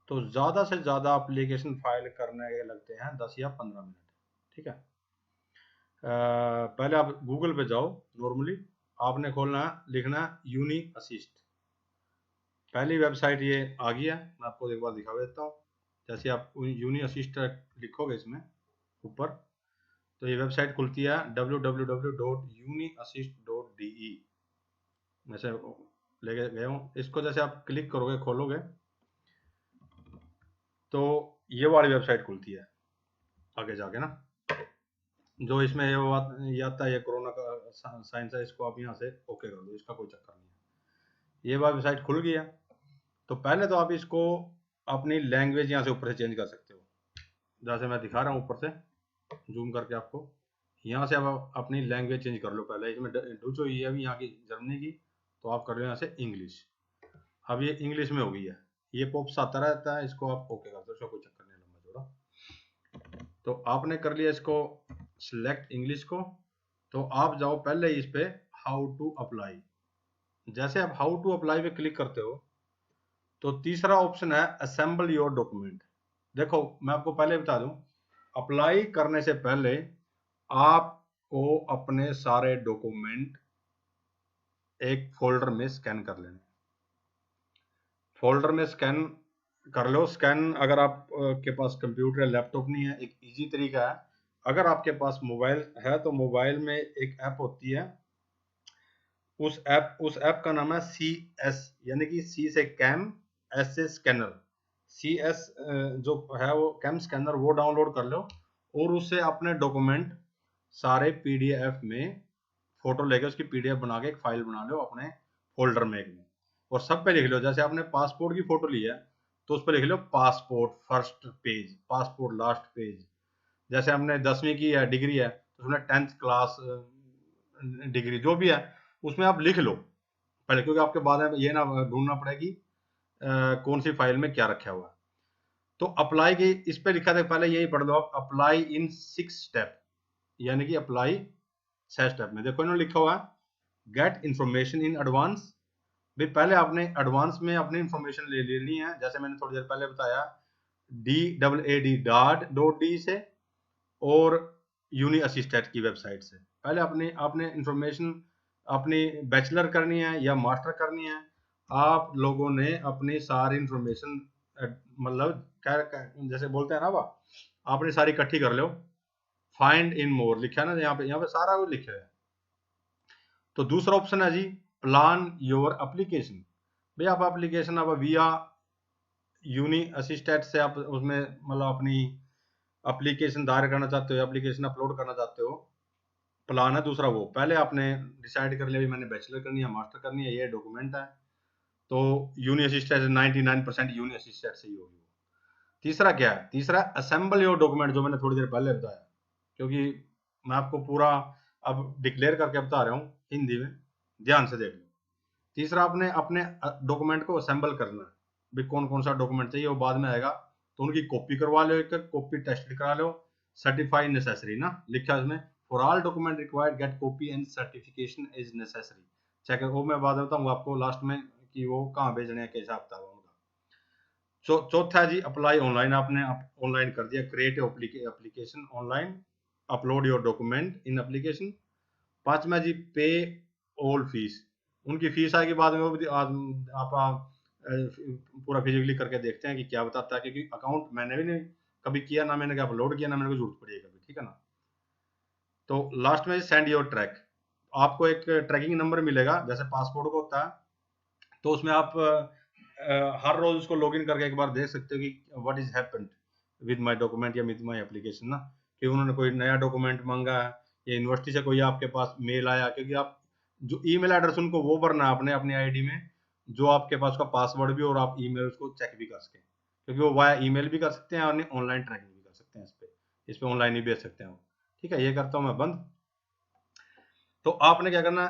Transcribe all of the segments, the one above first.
तो ज़्यादा से ज़्यादा एप्लीकेशन फाइल करने के लगते हैं 10 या 15 मिनट। ठीक है। पहले आप गूगल पे जाओ। नॉर्मली आपने खोलना है, लिखना है यूनी असिस्ट। पहली वेबसाइट ये आ गई है, मैं आपको एक बार दिखा देता हूँ। जैसे आप यूनी असिस्ट लिखोगे इसमें ऊपर, तो ये वेबसाइट खुलती है www.uniassist.de। वैसे लेके गए हूँ इसको, जैसे आप क्लिक करोगे खोलोगे तो ये वाली वेबसाइट खुलती है आगे जाके ना। जो इसमें ये आता है, ये कोरोना का साइंस है, इसको आप यहाँ से ओके कर दो, इसका कोई चक्कर नहीं है। ये वेबसाइट खुल गई है। तो पहले तो आप इसको अपनी लैंग्वेज यहाँ से ऊपर से चेंज कर सकते हो, जैसे मैं दिखा रहा हूँ ऊपर से जूम करके आपको। यहाँ से आप अपनी लैंग्वेज चेंज कर लो। पहले इसमें डच हुई है अभी यहाँ की, जर्मनी की, तो आप कर लो यहाँ से इंग्लिश। अब ये इंग्लिश में हो गई है, ये पॉप्स आता रहता है, इसको आप ओके कर दो, इसका कोई चक्कर नहीं लंबा चौड़ा। तो आपने कर लिया इसको सिलेक्ट इंग्लिश को। तो आप जाओ पहले इस पे हाउ टू अप्लाई। जैसे आप हाउ टू अप्लाई पे क्लिक करते हो तो तीसरा ऑप्शन है असेंबल योर डॉक्यूमेंट। देखो मैं आपको पहले बता दूं, अप्लाई करने से पहले आपको अपने सारे डॉक्यूमेंट एक फोल्डर में स्कैन कर लेने। फोल्डर में स्कैन कर लो। स्कैन अगर आप के पास कंप्यूटर या लैपटॉप नहीं है, एक इजी तरीका है। अगर आपके पास मोबाइल है तो मोबाइल में एक ऐप होती है, उस ऐप का नाम है CS, यानी कि C से कैम, S से स्कैनर। CS जो है वो कैम स्कैनर, वो डाउनलोड कर लो और उससे अपने डॉक्यूमेंट सारे PDF में फोटो लेके उसकी PDF बना के एक फाइल बना लो अपने फोल्डर में एक में, और सब पे लिख लो। जैसे आपने पासपोर्ट की फोटो ली है तो उस पर लिख लो passport first page, passport last page. जैसे हमने 10वीं की है, डिग्री है, तो उसमें 10th क्लास डिग्री जो भी है उसमें आप लिख लो पहले, क्योंकि आपके बाद में ये ना ढूंढना पड़े कि कौन सी फाइल में क्या रखा हुआ है। तो अप्लाई की इस पे लिखा था पहले, यही पढ़ लो आप, अप्लाई इन 6 स्टेप, यानी कि अप्लाई 6 स्टेप में। देखो इन्होंने लिखा हुआ है गेट इन्फॉर्मेशन इन एडवांस। भाई पहले आपने एडवांस में अपनी इंफॉर्मेशन ले लेनी है, जैसे मैंने थोड़ी देर पहले बताया DAAD.डी से और यूनी असिस्टेंट की वेबसाइट से। पहले अपनी आपने इंफॉर्मेशन अपनी बैचलर करनी है या मास्टर करनी है, आप लोगों ने अपनी सारी इंफॉर्मेशन मतलब जैसे बोलते हैं ना वह, आपने सारी इकट्ठी कर लो। फाइंड इन मोर लिखा है ना यहाँ पे सारा वो लिखा है। तो दूसरा ऑप्शन है जी प्लान योर एप्लीकेशन। भाई आप एप्लीकेशन अब विया यूनी असिस्टेंट से आप उसमें मतलब अपनी एप्लीकेशन दायर करना चाहते हो, एप्लीकेशन अपलोड करना चाहते हो, प्लान है दूसरा वो। पहले आपने डिसाइड कर लिया भी मैंने बैचलर करनी है, मास्टर करनी है, ये डॉक्यूमेंट है, तो यूनी असिस्टेंट 99% यूनी असिस्टेंट से ही होगी। तीसरा क्या है? तीसरा असेंबल योर डॉक्यूमेंट, जो मैंने थोड़ी देर पहले बताया, क्योंकि मैं आपको पूरा अब डिक्लेयर करके बता रहा हूँ हिंदी में, ध्यान से देख लो। तीसरा आपने अपने डॉक्यूमेंट को असेंबल करना है, भी कौन कौन सा डॉक्यूमेंट चाहिए वो बाद में आएगा, तो उनकी कॉपी करवा लो, एक कॉपी टेस्ट करा लो। सर्टिफाई नेसेसरी ना लिखा उसमें, for all document required get copy and certification is necessary. Check वो मैं बाद में बताऊंगा आपको लास्ट में कि वो कहाँ भेजने हैं, कैसा हफ्ता उनका। चौथा जी अप्लाई ऑनलाइन, आपने ऑनलाइन कर दिया, create application online, upload your document in application. पांचवा जी पे ऑल फीस, उनकी फीस आएगी बाद में, वो भी आप पूरा फिजिकली करके देखते हैं कि क्या बताता है, क्योंकि अकाउंट मैंने भी नहीं कभी किया, ना मैंने अपलोड किया, ना मैंने को जरूरत पड़ी है कभी, ठीक है ना। तो लास्ट में सेंड योर ट्रैक, आपको एक ट्रैकिंग नंबर मिलेगा जैसे पासपोर्ट को होता है, तो उसमें आप हर रोज उसको लॉगिन करके एक बार देख सकते हो कि what is happened with my document या विद माय एप्लीकेशन ना, कि उन्होंने कोई नया डॉक्यूमेंट मांगा है या यूनिवर्सिटी से कोई आपके पास मेल आया, क्योंकि आप जो ईमेल एड्रेस उनको वो भरना है आपने अपनी आईडी में, जो आपके पास का पासवर्ड भी और आप ईमेल उसको चेक भी कर सकें, क्योंकि वो वाया ईमेल भी कर सकते हैं और ऑनलाइन ट्रैकिंग भी कर सकते हैं, इस पे ऑनलाइन ही भेज सकते हैं। ठीक है, ये करता हूँ मैं बंद। तो आपने क्या करना है,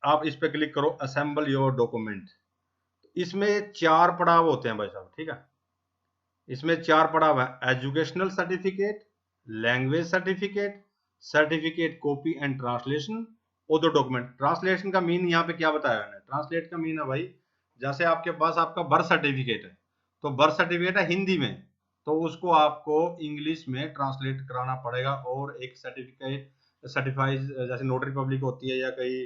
आप इस पे क्लिक करो असेंबल योर डॉक्यूमेंट। इसमें 4 पड़ाव होते हैं भाई साहब, ठीक है। इसमें 4 पड़ाव है, educational certificate, language certificate, certificate copy and translation, और दो डॉक्यूमेंट। ट्रांसलेशन का मीन यहाँ पे क्या बताया है, ट्रांसलेट का मीन है भाई, जैसे आपके पास आपका बर्थ सर्टिफिकेट है, तो बर्थ सर्टिफिकेट है हिंदी में, तो उसको आपको इंग्लिश में ट्रांसलेट कराना पड़ेगा, और एक सर्टिफिकेट सर्टिफाइड जैसे नोटरी पब्लिक होती है या कहीं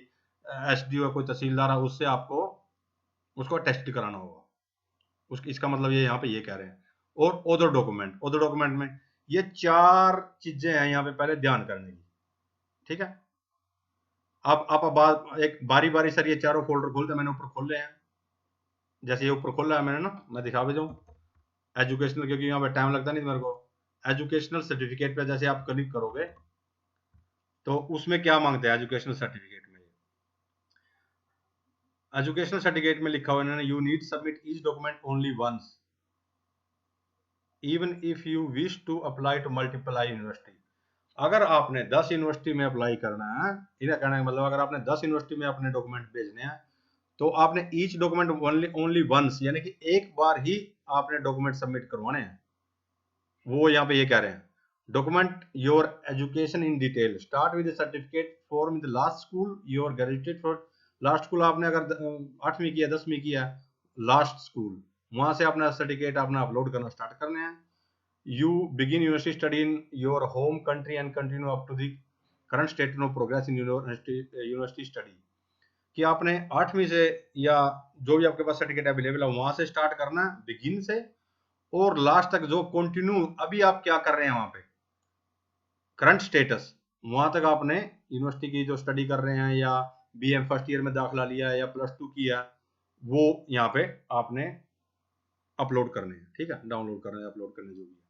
एसडीओ कोई तहसीलदार है, उससे आपको उसको टेस्ट कराना होगा। उसकी इसका मतलब ये यहाँ पे ये कह रहे हैं। और अदर डॉक्यूमेंट में ये 4 चीजें हैं यहाँ पे पहले ध्यान करने की, ठीक है। अब आप एक बारी बारी सर ये चारों फोल्डर खोलते, मैंने ऊपर खोल रहे हैं, जैसे ये ऊपर खोल रहा है मैंने ना, मैं दिखा भी दूं एजुकेशनल, क्योंकि यहाँ पे टाइम लगता नहीं मेरे को। एजुकेशनल सर्टिफिकेट पे जैसे आप क्लिक करोगे तो उसमें क्या मांगते हैं एजुकेशनल सर्टिफिकेट में, एजुकेशनल सर्टिफिकेट में लिखा हुआ है इन्होंने, you need submit each document only once even if you wish to apply to multiple university. अगर आपने 10 यूनिवर्सिटी में अप्लाई करना है, इन्हें कहने का मतलब अगर आपने 10 यूनिवर्सिटी में अपने डॉक्यूमेंट भेजने हैं, तो आपने ईच डॉक्यूमेंट ओनली वंस यानी कि एक बार ही आपने डॉक्यूमेंट सबमिट करवाने हैं। वो यहाँ पे ये कह रहे हैं, document your education in detail, start with certificate form the last school your graduated for. Last school आपने अगर 8वीं किया 10वीं किया, लास्ट स्कूल वहां से अपना सर्टिफिकेट अपना अपलोड करना स्टार्ट करने हैं। You begin university study in your home country and continue up to the current state of progress in university study, कि आपने 8वीं से या जो भी आपके पास सर्टिफिकेट अवेलेबल है वहां से स्टार्ट करना है बिगिन से, और लास्ट तक जो कंटिन्यू अभी आप क्या कर रहे हैं वहां पे करंट स्टेटस, वहां तक आपने यूनिवर्सिटी की जो स्टडी कर रहे हैं या बीएम फर्स्ट ईयर में दाखिला लिया है या +2 किया, वो यहाँ पे आपने अपलोड करने हैं, ठीक है, डाउनलोड करने हैं, अपलोड करने जो भी है।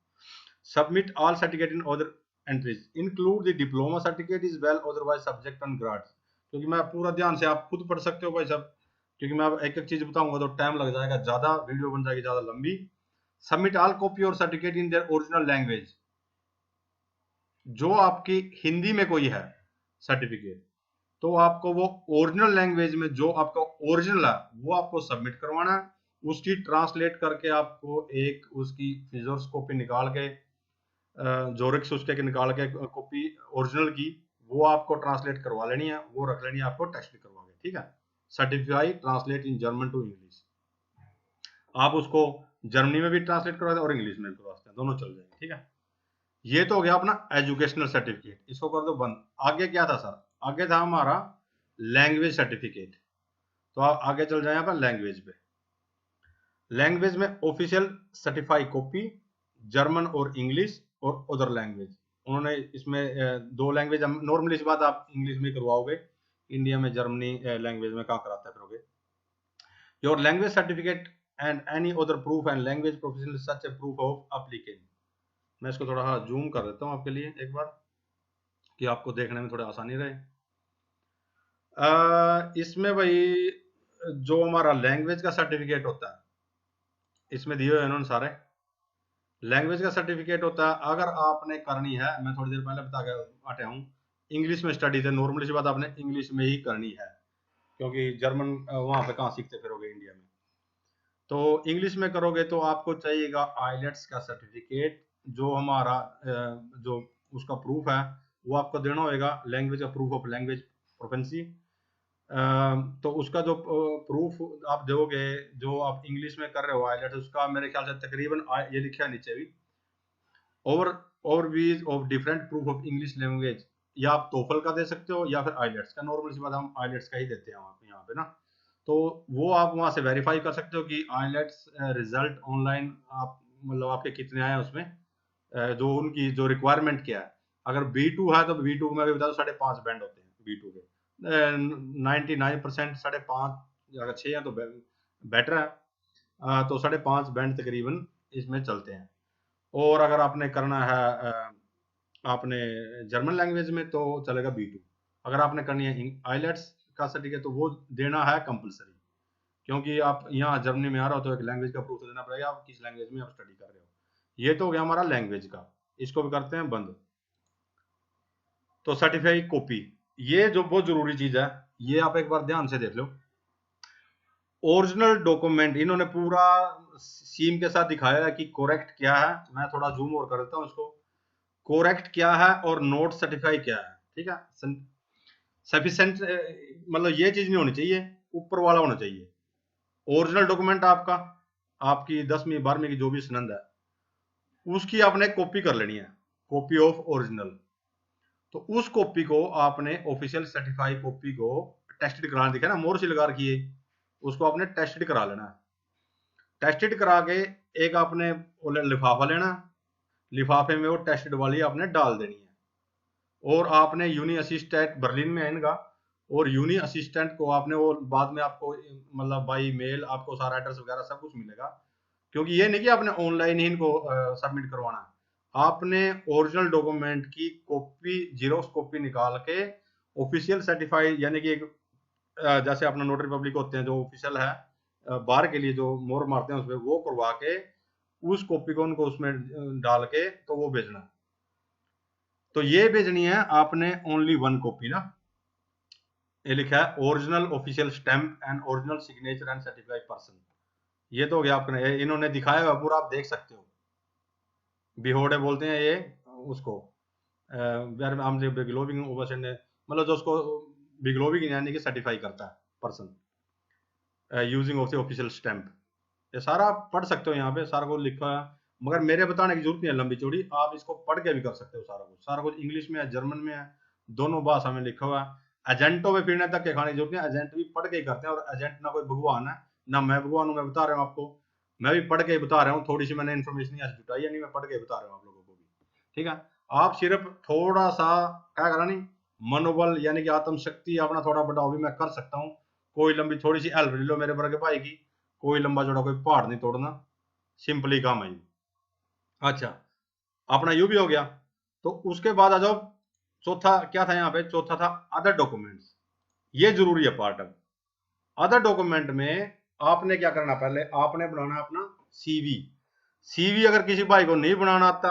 Submit all certificate in other entries include the diploma certificate is well otherwise subject on grads, क्योंकि मैं पूरा ध्यान से आप खुद पढ़ सकते हो भाई साहब, क्योंकि मैं अब एक एक चीज बताऊंगा तो टाइम लग जाएगा, ज्यादा वीडियो बन जाएगी ज्यादा लंबी। सबमिट ऑल कॉपी और certificate in their original language, जो आपकी हिंदी में कोई है सर्टिफिकेट, तो आपको वो ओरिजिनल लैंग्वेज में जो आपका ओरिजिनल है वो आपको सबमिट करवाना है। उसकी ट्रांसलेट करके आपको एक उसकी फिजर्स कॉपी निकाल के जोरिक्स उसके निकाल के कॉपी ओरिजिनल की, वो आपको ट्रांसलेट करवा लेनी है, वो रख लेनी है आपको टेस्ट करवा के, ठीक है। Certify translate in German to English, आप उसको जर्मनी में भी ट्रांसलेट करवा और इंग्लिश में भी करवा सकते हैं, दोनों चल जाएंगे, ठीक है। ये तो हो गया अपना एजुकेशनल सर्टिफिकेट, इसको कर दो बंद। आगे क्या था सर, आगे था हमारा लैंग्वेज सर्टिफिकेट, तो आप आगे चल जाए पर लैंग्वेज पे। लैंग्वेज में ऑफिशियल सर्टिफाई कॉपी जर्मन और इंग्लिश और अदर लैंग्वेज, उन्होंने इसमें 2 लैंग्वेज, नॉर्मली इस बात आप इंग्लिश में करवाओगे, इंडिया में जर्मनी लैंग्वेज में कहाँ कराता करोगे। Your language certificate and any other proof and language professional such A proof of applicant. मैं इसको थोड़ा जूम कर देता हूँ आपके लिए एक बार, कि आपको देखने में थोड़ा आसानी रहे। इसमें भाई जो हमारा लैंग्वेज का सर्टिफिकेट होता है, इसमें दिए हुए इन्होंने सारे लैंग्वेज का सर्टिफिकेट होता है। अगर आपने करनी है, मैं थोड़ी देर पहले बता के हटा हूँ, इंग्लिश में स्टडी थे, नॉर्मली सी बात आपने इंग्लिश में ही करनी है, क्योंकि जर्मन वहां पे कहाँ सीखते फिरोगे इंडिया में। तो इंग्लिश में करोगे तो आपको चाहिएगा आइलेट्स का सर्टिफिकेट, जो हमारा जो उसका प्रूफ है वो आपको देना होगा, लैंग्वेज का प्रूफ ऑफ लैंग्वेज प्रोफेंसी। तो उसका जो प्रूफ आप दोगे, जो आप इंग्लिश में कर रहे हो आइलेट्स, उसका मेरे ख्याल से तकरीबन ये लिखा है नीचे भी, overviews of different proof of English language, या आप टोफल का दे सकते हो या फिर आइलेट्स का, नॉर्मल सी बात हम आइलेट्स का ही देते हैं यहाँ पे ना, तो वो आप वहां से वेरीफाई कर सकते हो कि आइलेट्स रिजल्ट ऑनलाइन आप मतलब आपके कितने आए हैं उसमें, जो उनकी जो रिक्वायरमेंट क्या है। अगर B2 है तो B2 में भी बता दो 5.5 बैंड होते हैं B2 के, 99% 5.5, अगर 6 है तो बेटर है, तो 5.5 बैंड तकरीबन इसमें चलते हैं। और अगर आपने करना है आपने जर्मन लैंग्वेज में तो चलेगा B2। अगर आपने करनी है आइलेट्स का सर्टिफिकेट तो वो देना है कंपलसरी, क्योंकि आप यहाँ जर्मनी में आ रहे हो तो एक लैंग्वेज का प्रूफ देना पड़ेगा, आप किस लैंग्वेज में आप स्टडी कर रहे हो। ये तो हो गया हमारा लैंग्वेज का, इसको भी करते हैं बंद। तो सर्टिफाई कॉपी, ये जो बहुत जरूरी चीज है, ये आप एक बार ध्यान से देख लो। ओरिजिनल डॉक्यूमेंट इन्होंने पूरा सीम के साथ दिखाया है कि करेक्ट क्या है, मैं थोड़ा जूम और कर देता हूँ इसको, करेक्ट क्या है और नोट सर्टिफाई क्या है, ठीक है। सफिशिएंट मतलब ये चीज नहीं होनी चाहिए, ऊपर वाला होना चाहिए। ओरिजिनल डॉक्यूमेंट आपका आपकी 10वीं 12वीं की जो भी सनद है उसकी आपने कॉपी कर लेनी है, कॉपी ऑफ ओरिजिनल। तो उस कॉपी को आपने ऑफिशियल सर्टिफाइड कॉपी को टेस्टेड कराना, दिखा ना मोर सी लगा रखी है, उसको आपने टेस्टेड करा लेना है। टेस्टेड करा के एक आपने लिफाफा लेना, लिफाफे में वो टेस्टेड वाली आपने डाल देनी है। और आपने यूनी असिस्टेंट बर्लिन में है इनका, और यूनी असिस्टेंट को आपने वो बाद में आपको मतलब बाई मेल आपको सारा एड्रेस वगैरह सब कुछ मिलेगा, क्योंकि ये नहीं कि आपने ऑनलाइन ही इनको सबमिट करवाना है। आपने ओरिजिनल डॉक्यूमेंट की कॉपी जीरोक्स कॉपी निकाल के ऑफिशियल सर्टिफाइड, यानी कि एक जैसे अपना नोटरी पब्लिक होते हैं जो ऑफिशियल है बाहर के लिए जो मोहर मारते हैं उसमें, वो करवा के उस कॉपी को उनको उसमें डाल के तो वो भेजना। तो ये भेजनी है आपने ओनली वन कॉपी ना, ये लिखा है original official stamp and original signature and certified person. ये तो हो गया आपने, इन्होंने दिखाया हुआ पूरा, आप देख सकते हो। बिहोड़े बोलते हैं ये उसको, मतलब जो उसको बिग्लोविंग यानी कि सर्टिफाई करता है person using of the official stamp. ये सारा आप पढ़ सकते हो, यहाँ पे सारा कुछ लिखा है, मगर मेरे बताने की जरूरत नहीं है लंबी चौड़ी, आप इसको पढ़ के भी कर सकते हो। सारा कुछ इंग्लिश में है, जर्मन में है, दोनों भाषा में लिखा हुआ है। एजेंटों में फिरने तक के खाने की जरूरत नहीं है, एजेंट भी पढ़ के ही करते हैं। और एजेंट ना कोई भगवान है ना मैं भगवान हूँ, मैं बता रहा हूँ आपको, मैं भी पढ़ के ही बता रहा हूँ। थोड़ी सी मैंने इन्फॉर्मेशन यहाँ से जुटाई है, नहीं मैं पढ़ के ही बता रहा हूँ आप लोगों को भी, ठीक है। आप सिर्फ थोड़ा सा क्या करा नहीं, मनोबल यानी कि आत्मशक्ति अपना थोड़ा बढ़ाओ भी, मैं कर सकता हूँ। कोई लंबी थोड़ी सी हेल्प ले लो मेरे वर्ग भाई की, कोई लंबा चौड़ा कोई पहाड़ नहीं तोड़ना, सिंपली काम है ये। अच्छा, अपना यू भी हो गया। तो उसके बाद आ जाओ, चौथा क्या था यहाँ पे, चौथा था अदर डॉक्यूमेंट्स। ये जरूरी है पार्ट। अब अदर डॉक्यूमेंट में आपने क्या करना, पहले आपने बनाना अपना सीवी। सीवी अगर किसी भाई को नहीं बनाना आता,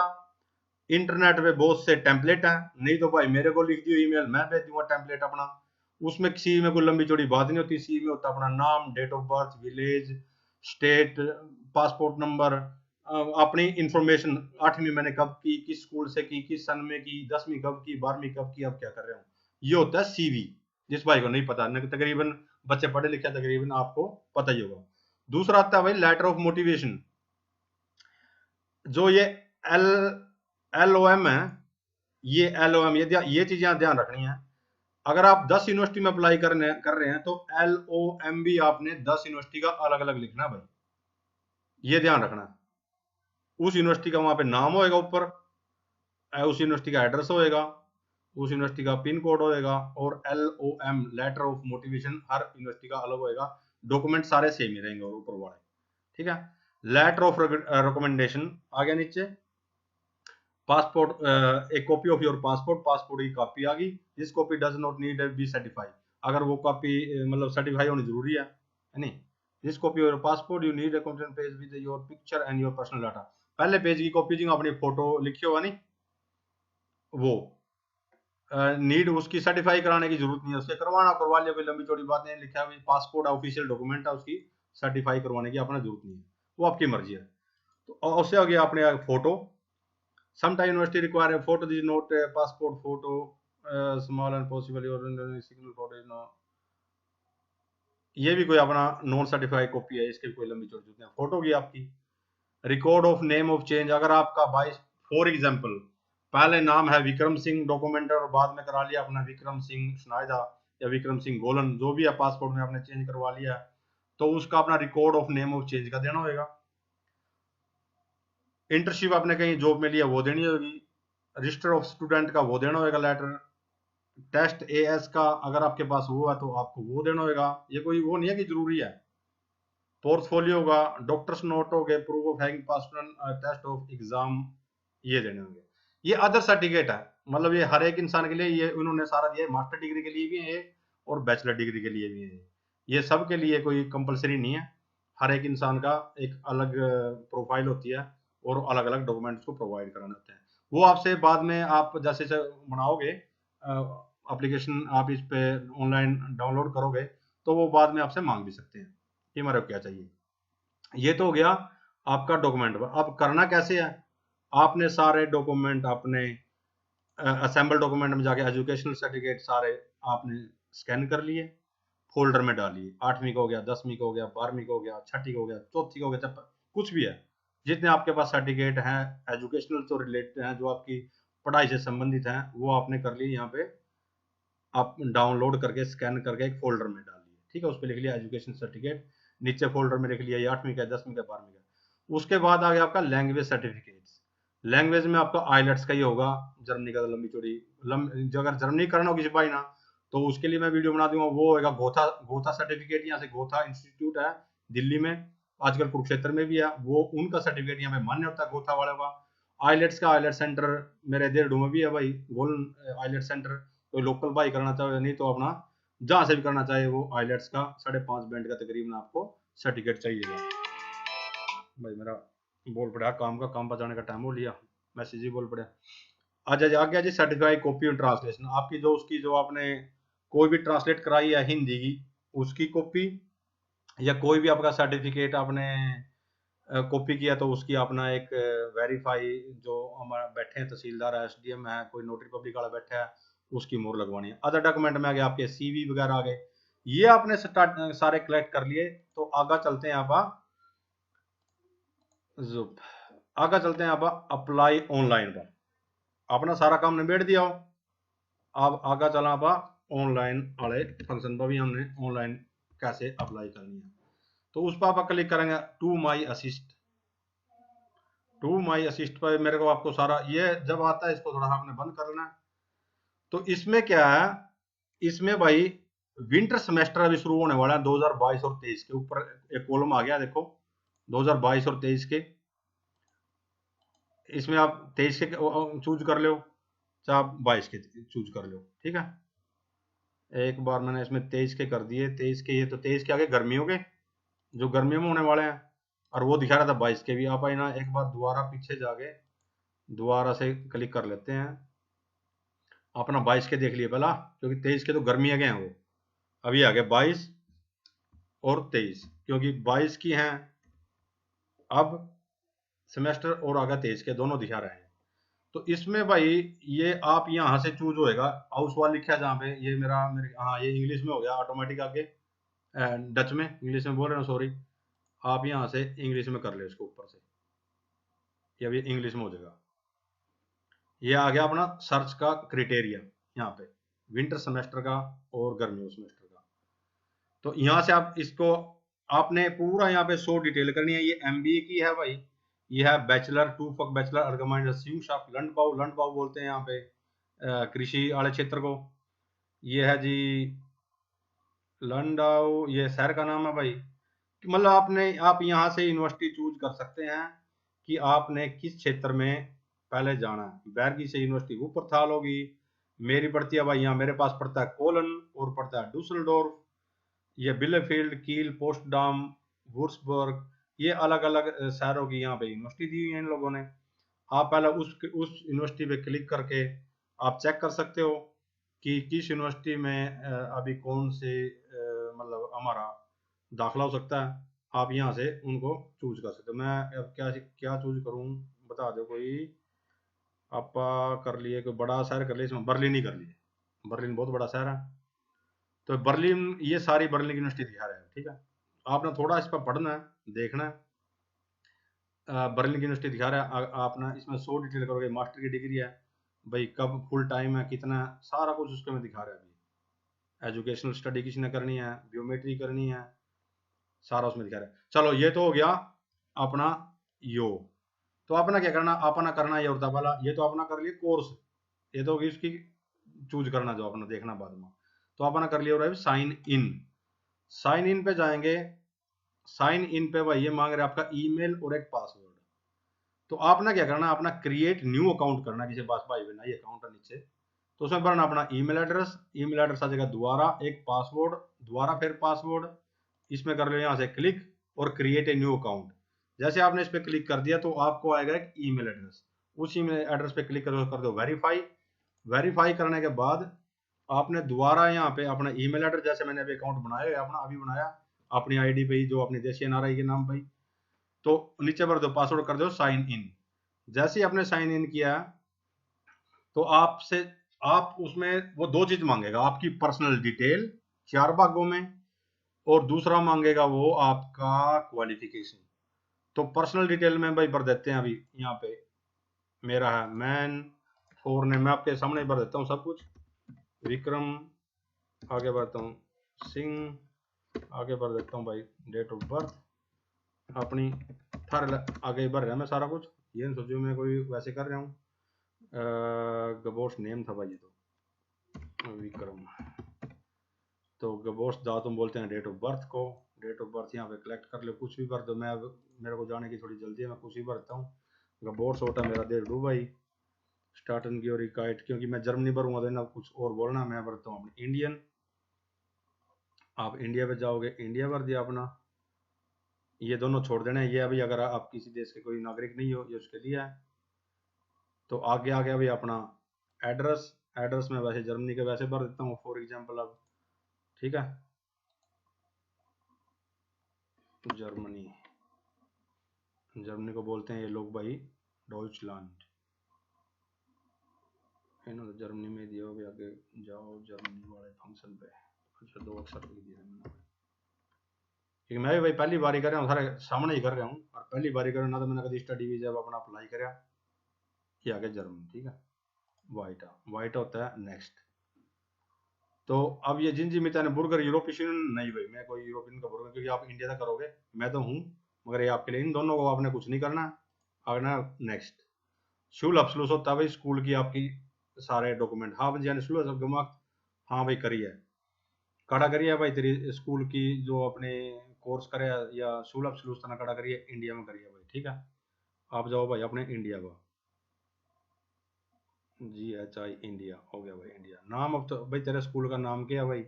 इंटरनेट पे बहुत से टेम्पलेट है, नहीं तो भाई मेरे को लिख दियो ईमेल, मैं भेज दूंगा टेम्पलेट अपना। उसमें सीवी में कोई लंबी चौड़ी बात नहीं होती, सीवी में होता अपना नाम, date of birth, village, state, passport number, अपनी इंफॉर्मेशन, 8वीं मैंने कब की, किस स्कूल से की, किस सन में की, 10वीं कब की, 12वीं कब की, अब क्या कर रहे हो, ये होता है सीवी। जिस भाई को नहीं पता, तकरीबन बच्चे पढ़े लिखे तकरीबन आपको पता ही होगा। दूसरा आता है भाई लेटर ऑफ मोटिवेशन, जो ये एल एल ओ एम है, ये एल ओ एम, ये चीजें ध्यान रखनी है। अगर आप 10 यूनिवर्सिटी में अप्लाई कर रहे हैं तो एल ओ एम भी आपने 10 यूनिवर्सिटी का अलग अलग लिखना भाई, ये ध्यान रखना। उस यूनिवर्सिटी का वहां पे नाम होएगा ऊपर, उस यूनिवर्सिटी का एड्रेस होएगा, उस यूनिवर्सिटी का पिन कोड होएगा, और L O M letter of motivation हर यूनिवर्सिटी का अलग होएगा। डॉक्यूमेंट सारे सेम ही रहेंगे और ऊपर वाले, ठीक है। लेटर ऑफ रिकमेंडेशन आ गया नीचे, पासपोर्ट, एक copy of your passport, passport की कॉपी आ गई। This copy does not need be certified, अगर वो कॉपी मतलब सर्टिफाई होनी जरूरी है नहीं। This copy of your passport you need a content page with your picture and your personal data, पहले पेज की कॉपी जी अपनी फोटो लिखी होगा नहीं, वो नीड उसकी सर्टिफाई कराने की जरूरत नहीं है, उसके करवा लिया, कोई लंबी चौड़ी बात नहीं, लिखा है पासपोर्ट ऑफिशियल डॉक्यूमेंट है, उसकी सर्टिफाई करवाने की अपना जरूरत नहीं है, वो आपकी मर्जी है। तो उससे आगे अपने photo, sometime university require a photo, this is not a passport photo, small and possible your signal photo is no, ये भी कोई अपना नॉन सर्टिफाइड कॉपी है, इसके भी कोई लंबी चौड़ी जरूरत नहीं, फोटो की आपकी। Record of name of change, अगर आपका बाई फॉर एग्जांपल पहले नाम है विक्रम सिंह डॉक्यूमेंटर और बाद में करा लिया अपना विक्रम सिंह स्नाइदा या विक्रम सिंह गोलन, जो भी है पासपोर्ट में आपने चेंज करवा लिया, तो उसका अपना record of name of change का देना होगा। इंटर्नशिप आपने कहीं जॉब में लिया वो देनी होगी, रजिस्टर ऑफ स्टूडेंट का वो देना होगा लेटर, टेस्ट एएस का अगर आपके पास वो है तो आपको वो देना होगा, ये कोई वो नहीं है कि जरूरी है। पोर्टफोलियो होगा, डॉक्टर्स नोट हो गए, proof of having passed test of exam, ये देने होंगे। ये अदर सर्टिफिकेट है, मतलब ये हर एक इंसान के लिए ये उन्होंने सारा दिया, मास्टर डिग्री के लिए भी है और बैचलर डिग्री के लिए भी है, ये सब के लिए कोई कंपलसरी नहीं है। हर एक इंसान का एक अलग प्रोफाइल होती है और अलग अलग डॉक्यूमेंट्स को प्रोवाइड कराने होते हैं। वो आपसे बाद में आप जैसे बनाओगे एप्लीकेशन, आप इस पे ऑनलाइन डाउनलोड करोगे तो वो बाद में आपसे मांग भी सकते हैं कि हमारे को क्या चाहिए। ये तो हो गया आपका डॉक्यूमेंट। अब करना कैसे है, आपने सारे डॉक्यूमेंट अपने असेंबल डॉक्यूमेंट में जाके एजुकेशनल सर्टिफिकेट सारे आपने स्कैन कर लिए, फोल्डर में डालिए। 8वीं का हो गया, 10वीं का हो गया, 12वीं का हो गया, 6ठी का हो गया, चौथी का हो गया, कुछ भी है, जितने आपके पास सर्टिफिकेट हैं एजुकेशनल तो रिलेटेड हैं, जो आपकी पढ़ाई से संबंधित हैं, वो आपने कर लिए यहाँ पे, आप डाउनलोड करके स्कैन करके एक फोल्डर में डाल लिए, ठीक है। उस पर लिख लिया एजुकेशन सर्टिफिकेट, नीचे फोल्डर में लिख लिया ये 8वीं का, 10वीं का, 12वीं का। उसके बाद आ गया आपका लैंग्वेज सर्टिफिकेट्स। लैंग्वेज में आपका आइलेट्स का ही होगा, जर्मनी का लंबी चौड़ी जो अगर जर्मनी करना हो किसी भाई ना, तो उसके लिए मैं वीडियो बना दूंगा। वो होगा गोथा, गोथा सर्टिफिकेट, यहाँ से गोथा इंस्टीट्यूट है दिल्ली में, आजकल कुरुक्षेत्र में भी है, वो उनका सर्टिफिकेट यहाँ पे मान्य होता है गोथा वाले का। आइलेट्स का आइलेट सेंटर मेरे देहरादून में भी है भाई, गोल्डन आइलेट सेंटर, कोई लोकल भाई करना चाहे, नहीं तो अपना जहां से भी करना चाहे वो आइलेट्स का 5.5 बैंड का तकरीबन आपको सर्टिफिकेट चाहिएगा। भाई मेरा बोल पड़ा काम का, काम बचाने का टाइम हो लिया, मैसेज ही बोल पड़ा। अच्छा आ गया जी सर्टिफाइड कॉपी और ट्रांसलेशन, आपकी जो उसकी जो आपने कोई भी ट्रांसलेट कराई है हिंदी की उसकी कॉपी, या कोई भी आपका सर्टिफिकेट आपने कॉपी किया तो उसकी अपना एक वेरीफाई, जो हमारा बैठे हैं तहसीलदार है, एसडीएम है, कोई नोटरी पब्लिक वाला बैठा है, उसकी मोहर लगवानी है। अदर डॉक्यूमेंट में आ गए आपके सीवी वगैरह आ गए, ये आपने सारे कलेक्ट कर लिए। तो आगे चलते हैं आप आगे चलते हैं आप अप्लाई ऑनलाइन पर, अपना सारा काम निबेड़ दिया हो। अब आगे चला आप ऑनलाइन वाले फंक्शन पर भी, हमने ऑनलाइन कैसे अप्लाई करनी है। तो उस पर आप क्लिक करेंगे to my assist. To my assist पर मेरे को आपको सारा ये जब आता है, इसको थोड़ा आपने बंद कर लेना है। तो इसमें क्या है, इसमें भाई विंटर सेमेस्टर अभी शुरू होने वाला है 2022 और 23 के ऊपर एक कॉलम आ गया, देखो 2022 और 23 के, इसमें आप 23 के चूज कर लो, चाहे आप 22 के चूज कर लो, ठीक है। एक बार मैंने इसमें 23 के कर दिए, 23 के, ये तो 23 के आगे गर्मियों के जो गर्मियों में होने वाले हैं, और वो दिखा रहा था 22 के भी। आप ना एक बार दोबारा पीछे जाके दोबारा से क्लिक कर लेते हैं, अपना 22 के देख लिए पहला, क्योंकि 23 के तो गर्मी के हैं वो, अभी आ गए 22 और 23, क्योंकि 22 की हैं अब सेमेस्टर और आगे 23 के दोनों दिखा रहे हैं। तो इसमें भाई ये आप यहाँ से चूज होएगा, हाउस वाल लिखा है जहाँ पे, ये मेरे हाँ ये इंग्लिश में हो गया ऑटोमेटिक, आगे डच में, इंग्लिश में बोल रहे हो सॉरी, आप यहाँ से इंग्लिश में कर ले इसको ऊपर से, ये अभी इंग्लिश में हो जाएगा। ये आ गया अपना सर्च का क्राइटेरिया, यहाँ पे विंटर सेमेस्टर का और गर्मियों सेमेस्टर का। तो यहाँ से आप इसको आपने पूरा यहाँ पे 100 डिटेल करनी है। ये एमबीए की है भाई, ये है बैचलर टू फक बैचलर अरगमाइंड शिवशाप लंडपाव बोलते हैं यहाँ पे कृषि वाले क्षेत्र को। ये है जी लंडाओ, ये शहर का नाम है भाई। मतलब आप यहाँ से यूनिवर्सिटी चूज कर सकते हैं कि आपने किस क्षेत्र में पहले जाना है। बैरगी से यूनिवर्सिटी वुपरथाल होगी, मेरी पड़ती है भाई यहाँ, मेरे पास पड़ता है कोलन और पड़ता है डुसलडोर्फ, ये बिलेफील्ड, कील, पोस्टडाम, वुर्सबर्ग, ये अलग अलग शहरों की यहाँ पे यूनिवर्सिटी दी हुई है इन लोगों ने। आप पहले उस यूनिवर्सिटी पे क्लिक करके आप चेक कर सकते हो कि किस यूनिवर्सिटी में अभी कौन से मतलब हमारा दाखिला हो सकता है। आप यहाँ से उनको चूज कर सकते हो। मैं अब क्या क्या चूज करूँ बता दो कोई। आप कर लिए कोई बड़ा शहर कर लिए, इसमें बर्लिन ही कर लिए, बर्लिन बहुत बड़ा शहर है। तो बर्लिन, ये सारी बर्लिन यूनिवर्सिटी दिखा रहे हैं, ठीक है। आपने थोड़ा इस पर पढ़ना है, देखना है। बर्लिन यूनिवर्सिटी दिखा रहा है, आपने इसमें 100 डिटेल करोगे, मास्टर की डिग्री है भाई, कब फुल टाइम है, कितना है, सारा कुछ उसके में दिखा रहा है। अभी एजुकेशनल स्टडी किसी ने करनी है, बायोमेट्री करनी है, सारा उसमें दिखा रहा है। चलो ये तो हो गया अपना यो। तो अपना क्या करना, अपना करना ये होता वाला, ये तो अपना कर लिया कोर्स, ये तो होगी इसकी चूज करना जो अपना देखना बाद में। तो अपना कर लिया है साइन इन। साइन इन पे जाएंगे, साइन इन पे भाई ये मांग रहे आपका ईमेल और एक पासवर्ड। तो आपने क्या करना, अपना क्रिएट न्यू अकाउंट करना, किसी पास भाई बना ये अकाउंट है नीचे, तो उसमें भरना अपना ईमेल एड्रेस आ जाएगा, दोबारा एक पासवर्ड, दोबारा फिर पासवर्ड, इसमें कर लो यहाँ से क्लिक और क्रिएट ए न्यू अकाउंट। जैसे आपने इस पर क्लिक कर दिया तो आपको आएगा एक ईमेल एड्रेस, उस ईमेल एड्रेस पे क्लिक कर दो वेरीफाई। वेरीफाई करने के बाद आपने दोबारा यहाँ पे अपना ईमेल एड्रेस, जैसे मैंने अभी अकाउंट बनाया अपना अभी बनाया अपनी आईडी पे ही, जो अपनी देशी एनआरआई के नाम पे, तो नीचे भर दो पासवर्ड, कर दो साइन इन। जैसे ही आपने साइन इन किया तो आपसे आप उसमें वो दो चीज मांगेगा, आपकी पर्सनल डिटेल 4 भागों में, और दूसरा मांगेगा वो आपका क्वालिफिकेशन। तो पर्सनल डिटेल में भाई भर देते हैं। अभी यहाँ पे मेरा है मैन, फोर नेम मैं आपके सामने भर देता हूँ सब कुछ। विक्रम, आगे बढ़ता हूँ सिंह, आगे भर देता हूँ भाई डेट ऑफ बर्थ अपनी, थार आगे भर रहा मैं सारा कुछ। ये नहीं सोचो मैं कोई वैसे कर रहा हूँ। गबोश नेम था भाई ये तो विक्रम, तो गबोश दा तुम बोलते हैं डेट ऑफ बर्थ को। डेट ऑफ बर्थ यहाँ पे कलेक्ट कर लो, कुछ भी भर दो। मैं अब मेरे को जाने की थोड़ी जल्दी है, मैं कुछ भी भरता हूँ। गबोश होता मेरा दे दो भाई। स्टार्टन की और काइट, क्योंकि मैं जर्मनी भरूंगा तो ना कुछ और बोलना, मैं भरता हूँ अपनी इंडियन। आप इंडिया पे जाओगे, इंडिया भर दिया अपना। ये दोनों छोड़ देना है, ये अभी अगर आप किसी देश के कोई नागरिक नहीं हो ये उसके लिए है। तो आगे आ गया भाई अपना एड्रेस। एड्रेस में वैसे जर्मनी के वैसे भर देता हूँ फॉर एग्जांपल अब, ठीक है। जर्मनी, जर्मनी को बोलते हैं ये लोग भाई डॉइचलैंड। इन्होंने जर्मनी में दिया होगा, आगे जाओ जर्मनी वाले फंक्शन पे। अच्छा 2 अक्षर लिख दिया मैंने, क्योंकि मैं भी भाई पहली बार ही कर रहा हूँ, सारे सामने ही कर रहा हूँ। और पहली बार ही कर रहा हूँ ना, तो मैंने कभी स्टडी वीजा अपना अप्लाई करा। ये आ गया जर्मनी, ठीक है। वाइट होता है नेक्स्ट। तो अब ये जिंजी मिता ने बुर्गर यूरोपियन नहीं भाई, मैं कोई यूरोपियन का बुर्गर, क्योंकि आप इंडिया का करोगे, मैं तो हूँ मगर ये आपके लिए, इन दोनों को आपने कुछ नहीं करना। आगना नेक्स्ट। शुल अपसलूस होता है भाई स्कूल की आपकी सारे डॉक्यूमेंट। हाँ भाई शुल सब गमा, हाँ भाई करी है, कड़ा करी है भाई तेरी स्कूल की जो अपने कोर्स करे, या शुल अपसलूस तना कड़ा करी है इंडिया में करी है भाई, ठीक है। आप जाओ भाई अपने इंडिया को, GHI इंडिया हो गया भाई इंडिया। नाम अब तो भाई तेरे स्कूल का नाम क्या है भाई,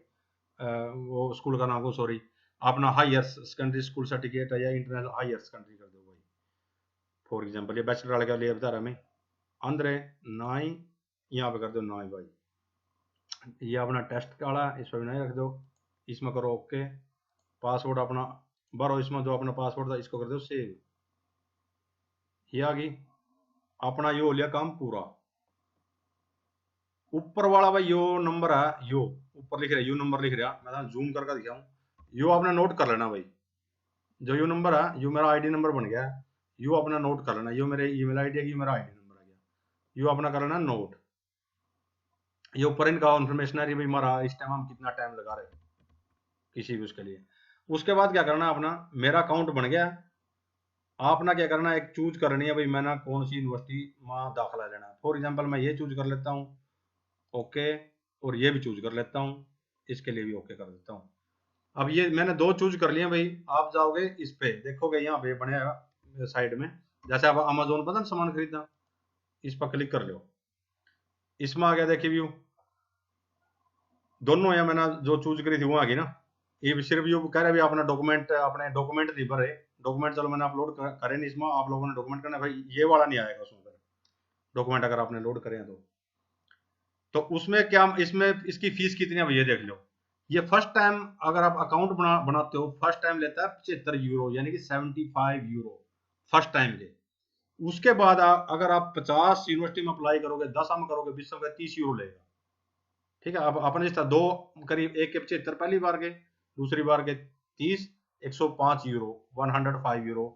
वो स्कूल का नाम को सॉरी अपना हायर सेकेंडरी स्कूल सर्टिफिकेट है या इंटरनेशनल हायर सेकेंडरी कर दो भाई। फॉर एग्जांपल ये बैचलर वाले का लिए बता रहा मैं, अंदर नाई यहाँ पे कर दो नाई भाई। ये अपना टेस्ट वाला इस पर भी नहीं रख दो, इसमें करो ओके। पासवर्ड अपना भरो, इसमें जो अपना पासवर्ड था इसको कर दो सेव। ये आ गई अपना, यो हो लिया काम पूरा। ऊपर वाला भाई यो नंबर है, यो ऊपर लिख रहा है, यू नंबर लिख रहा, मैं जूम करके दिखाऊं। यो आपने नोट कर लेना भाई, जो यू नंबर है यू मेरा आईडी नंबर बन गया है। यू अपना नोट कर लेना, यो मेरे ईमेल आईडी है, मेरा आईडी नंबर आ गया। यू अपना कर लेना नोट। ये ऊपर इनका इन्फॉर्मेशन है भाई हमारा इस टाइम हम कितना टाइम लगा रहे किसी भी उसके लिए। उसके बाद क्या करना अपना, मेरा अकाउंट बन गया। आपना क्या करना है, एक चूज करनी है भाई मैंने कौन सी यूनिवर्सिटी में दाखिला लेना है। फॉर एग्जांपल मैं ये चूज कर लेता हूँ ओके, और ये भी चूज कर लेता हूँ, इसके लिए भी ओके कर देता हूँ। अब ये मैंने 2 चूज कर लिए भाई। आप जाओगे इस पे देखोगे यहाँ पे बनेगा साइड में, जैसे आप अमेजोन पता सामान खरीदना, इस पर क्लिक कर लो, इसमें आ गया देखिए व्यू। दोनों है मैंने जो चूज करी थी वो आ गई ना। ये सिर्फ यू कह रहे भी अपना डॉक्यूमेंट, अपने डॉक्यूमेंट नहीं भरे। डॉक्यूमेंट चलो मैंने अपलोड करे नहीं, इसमें आप लोगों ने डॉक्यूमेंट करना भाई, ये वाला नहीं आएगा उसमें डॉक्यूमेंट अगर आपने लोड करे हैं तो उसमें क्या, इसमें इसकी फीस कितनी है ये देख लो। ये फर्स्ट टाइम अगर आप अकाउंट बनाते हो, फर्स्ट टाइम लेता है 75 यूरो, यानी कि 75 यूरो फर्स्ट टाइम के। उसके बाद अगर आप 50 यूनिवर्सिटी में अप्लाई करोगे, 10 में करोगे, 20 में 30 यूरो लेगा, ठीक है। अब अपने इस तरह दो करीब, एक के 75 पहली बार के, दूसरी बार के 30, 105 यूरो, 105 यूरो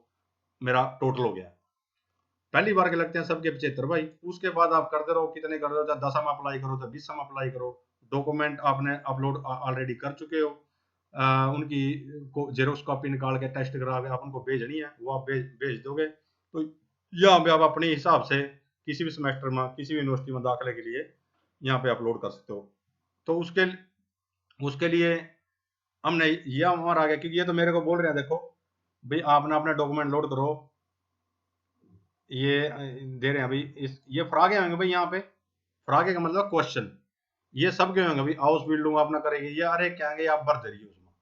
मेरा टोटल हो गया। पहली बार के लगते हैं सबके 75 भाई। उसके बाद आप करते रहो, कितने कर रहे हो, चाहे 10 में अप्लाई करो चाहे 20 में अप्लाई करो। डॉक्यूमेंट आपने अपलोड ऑलरेडी कर चुके हो, उनकी जेरोक्स कॉपी निकाल के टेस्ट करा के आप उनको भेजनी है, वो आप भेज दोगे। तो यहाँ पे आप अपने हिसाब से किसी भी सेमेस्टर में किसी भी यूनिवर्सिटी में दाखिले के लिए यहाँ पे अपलोड कर सकते हो। तो उसके उसके लिए हमने ये हमारा आ गया, क्योंकि ये तो मेरे को बोल रहे हैं देखो भाई आपने अपना डॉक्यूमेंट लोड करो, ये दे रहे हैं भाई ये फ्रागे होंगे भाई। यहाँ पे फ्रागे का मतलब क्वेश्चन, ये सब के होंगे भाई। हाउस बिल्डिंग अपना करेगी ये, अरे क्या आप भर दे रही हो उसमें,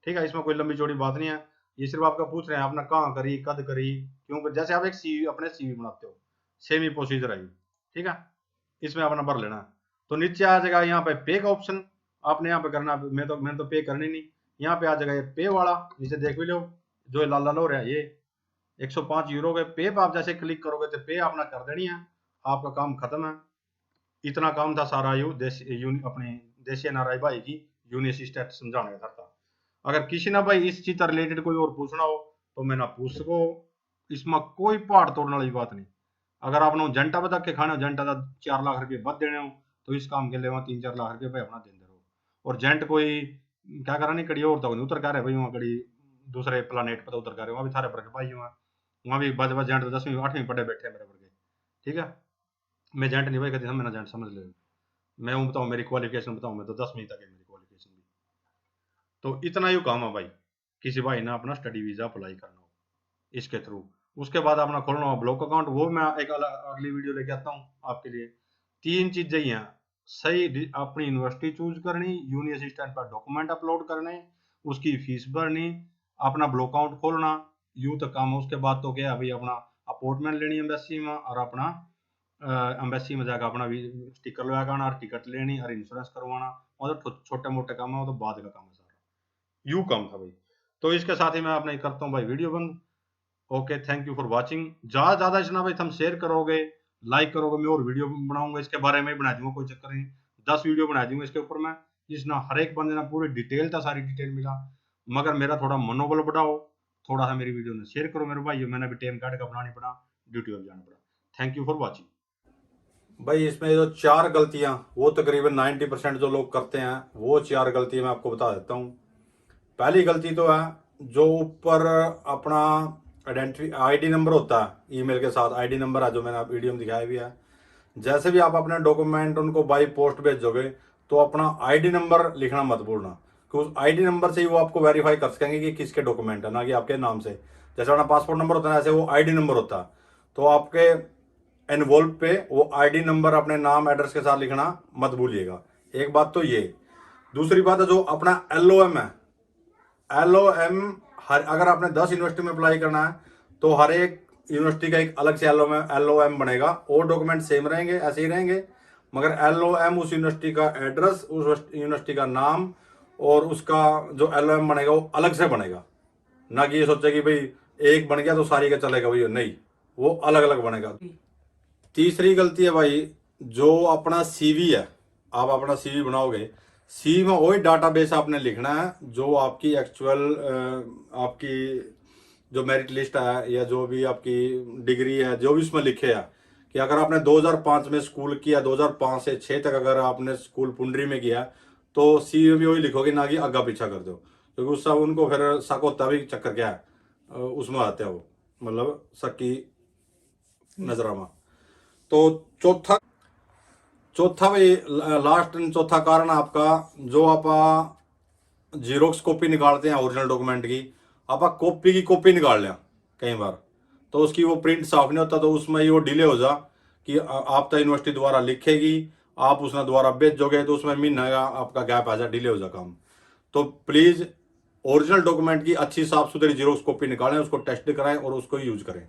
ठीक है। इसमें कोई लंबी चौड़ी बात नहीं है, ये सिर्फ आपका पूछ रहे हैं आपने कहाँ करी, कद करी, क्यों। जैसे आप एक सीवी अपने सीवी बनाते हो, सेम ही प्रोसीजर है, ठीक है। इसमें अपना भर लेना। तो नीचे आ जाएगा यहाँ पे पे का ऑप्शन, आपने यहाँ पे करना। मैंने तो पे करनी नहीं, यहाँ पे आ जाएगा ये पे वाला, नीचे देख भी लो जो लाल लाल हो रहा है, ये 105 यूरो के पे पे आप जैसे क्लिक करोगे तो पे आपने कर देनी है, आपका काम खत्म है। इतना काम था सारा अपने देशी एनआरआई भाई की यूनिवर्सिटी समझाने का था। अगर किसी ना भाई इस चीज का रिलेटेड कोई और पूछना हो तो मैं ना पूछ सको, इसमें कोई पहाड़ तोड़ने वाली बात नहीं। अगर आपने जंटा बता के खाना जंटा का 4 लाख रुपये बद देने हो तो इस काम के लिए वहाँ 3-4 लाख रुपये भाई अपना देंगे रहो। और जेंट कोई क्या करा नहीं कड़ी और तो उतर कर रहे भाई वहाँ कड़ी दूसरे प्लानेट पर उतर कर वहाँ भी थारे पर के भाई वहाँ भी बज बज जेंट 10वीं 8वीं पढ़े बैठे मेरे वर्गे। ठीक है, मैं जेंट नहीं भाई कहती मेरा जेंट समझ ले। मैं वो बताऊँ मेरी क्वालिफिकेशन बताऊँ, मैं तो 10वीं तक है मेरी क्वालिफिकेशन भी। तो इतना ही काम है भाई, किसी भाई ने अपना स्टडी वीजा अप्लाई करना हो इसके थ्रू। उसके बाद अपना खोलना हो ब्लॉक अकाउंट, वो मैं एक अगली वीडियो लेके आता हूँ आपके लिए। 3 चीजें ही हैं, सही अपनी यूनिवर्सिटी चूज करनी, यूनि असिस्टेंट पर डॉक्यूमेंट अपलोड करने, उसकी फीस भरनी, अपना ब्लॉक अकाउंट खोलना, यूं तक काम है। उसके बाद तो क्या है भाई, अपना अपॉइंटमेंट लेनी एम्बेसी में और अपना एम्बेसी में जाकर अपना स्टिकर लगाना और टिकट लेनी और इंश्योरेंस करवाना। मतलब छोटे मोटे काम है, वो तो बाद का काम है सारा। यू काम था भाई। तो इसके साथ ही मैं अपने करता हूँ भाई वीडियो बंद। Okay, thank you for watching. ज्यादा इतना भाई तुम शेयर करोगे, लाइक करोगे, मैं और वीडियो बनाऊंगा इसके बारे में, बना दूंगा, कोई चक्कर नहीं। 10 वीडियो बना दूंगा इसके ऊपर मैं, जिसना हर एक बंदे ना पूरी डिटेल था, सारी डिटेल मिला। मगर मेरा थोड़ा मनोबल बढ़ाओ, थोड़ा सा मेरी वीडियो में शेयर करो मेरे भाई। मैंने भी टाइम काट का बनानी पड़ा, ड्यूटी पर जाना पड़ा। Thank you for watching. भाई इसमें जो 4 गलतियां वो तकरीबन 90% जो लोग करते हैं, वो 4 गलतियां मैं आपको बता देता हूँ। पहली गलती तो है, जो ऊपर अपना आइडेंटिटी आईडी नंबर होता है, ईमेल के साथ आईडी नंबर है, जो मैंने आप वीडियो में दिखाया भी है। जैसे भी आप अपने डॉक्यूमेंट उनको बाई पोस्ट भेजोगे तो अपना आईडी नंबर लिखना मत भूलना, क्योंकि उस आईडी नंबर से ही वो आपको वेरीफाई कर सकेंगे कि किसके डॉक्यूमेंट है, ना कि आपके नाम से। जैसे अपना पासपोर्ट नंबर होता है, ऐसे वो आईडी नंबर होता है। तो आपके एनवोल्व पे वो आईडी नंबर अपने नाम एड्रेस के साथ लिखना मत भूलिएगा। एक बात तो ये। दूसरी बात है, जो अपना LOM है, LOM अगर आपने 10 यूनिवर्सिटी में अप्लाई करना है तो हर एक यूनिवर्सिटी का एक अलग से LOM बनेगा। और डॉक्यूमेंट सेम रहेंगे, ऐसे ही रहेंगे, मगर LOM उस यूनिवर्सिटी का एड्रेस, उस यूनिवर्सिटी का नाम और उसका जो LOM बनेगा वो अलग से बनेगा। ना कि ये सोचे कि भाई एक बन गया तो सारी का चलेगा, भाई नहीं, वो अलग अलग बनेगा। तीसरी गलती है भाई, जो अपना CV है, आप अपना CV बनाओगे, CV में वही डाटाबेस आपने लिखना है जो आपकी एक्चुअल आपकी जो मेरिट लिस्ट है या जो भी आपकी डिग्री है, जो भी उसमें लिखे है कि अगर आपने 2005 में स्कूल किया, 2005 से 6 तक अगर आपने स्कूल पुंडरी में किया, तो CV में भी वही लिखोगे, ना कि आगा पीछा कर दो, क्योंकि उससे उनको फिर शक होता भी चक्कर क्या है, उसमें आते हैं वो, मतलब शक की नजर में। तो चौथा भाई लास्ट चौथा कारण आपका, जो आप जीरोक्स कॉपी निकालते हैं ओरिजिनल डॉक्यूमेंट की, आप कॉपी की कॉपी निकाल लें कई बार, तो उसकी वो प्रिंट साफ नहीं होता, तो उसमें ही वो डिले हो जा कि आप तो यूनिवर्सिटी द्वारा लिखेगी, आप उसने द्वारा भेजोगे, तो उसमें महीना का आपका गैप आ जाए, डिले हो जा काम। तो प्लीज ओरिजिनल डॉक्यूमेंट की अच्छी साफ सुथरी जीरोक्स कॉपी निकालें, उसको टेस्ट कराएं और उसको यूज करें।